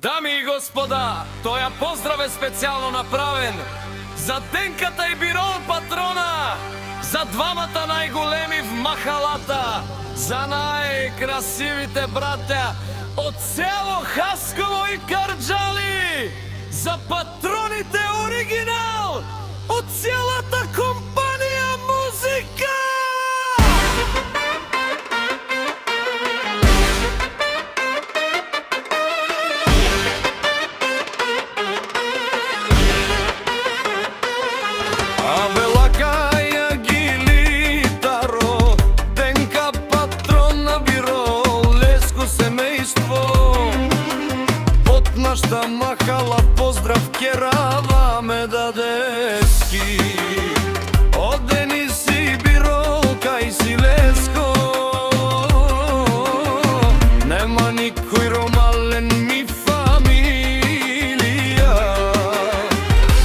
Дами и господа, тоја поздрав е специјално направен за Денката и Бирол патрона, за двамата најголеми в махалата, за најкрасивите братја од село Хасково и Карџали, за патроните оригинал од целата компанија музика. Нашта махала поздрав кераваме дадески од Денис и Бирол кај Силеско. Нема никој ромален ми фамилија,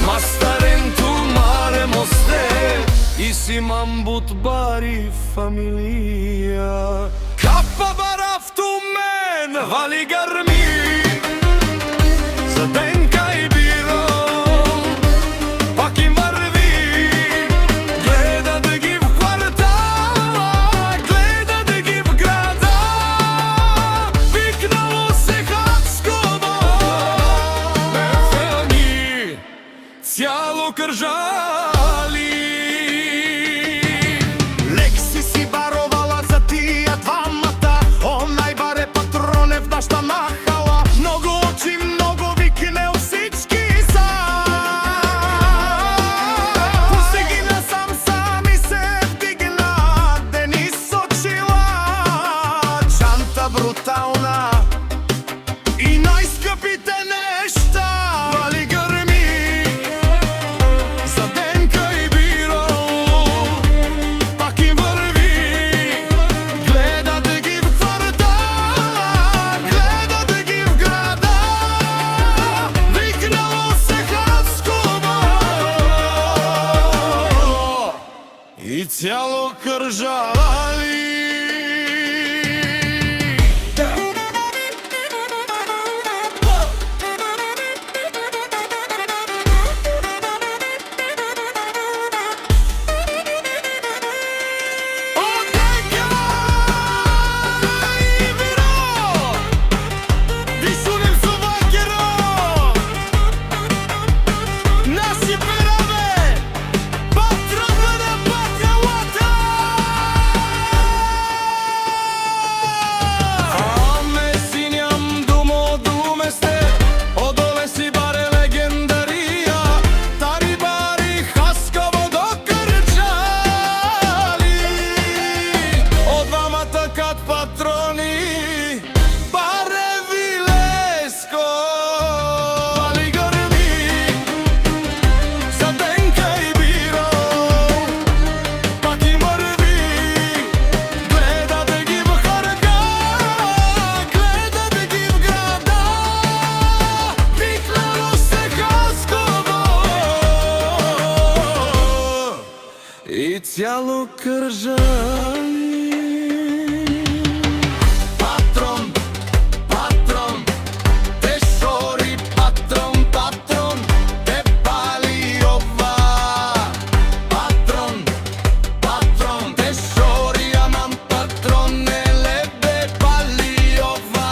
мастарен ту маре мосте и си мамбут бари фамилија. Капа барав ту мен, вали гарми за Денка и Бирол, пак им врви, гледа да ги в квартала, гледа да ги в града, викнало се Хасково, ефени, цяло Карџали. Лекси си баровала за тија двамата, онај баре патронев нашта махала, многу очи, многу брутална и најскъпите нешта. Вали грми за Денка и Бирол, пак им врви, гледа да ги в квартала, гледа да ги в града, викнало се Хасково и цяло Карџали. И цяло Карџали. Патрон, патрон, те шори, патрон, патрон, те пали ова. Патрон, патрон, те шори, амам патрон, не лебе пали ова.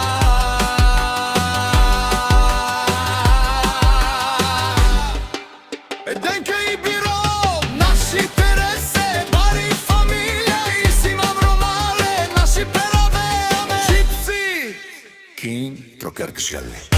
Денка и Бирол, нашите King Trocarkshali.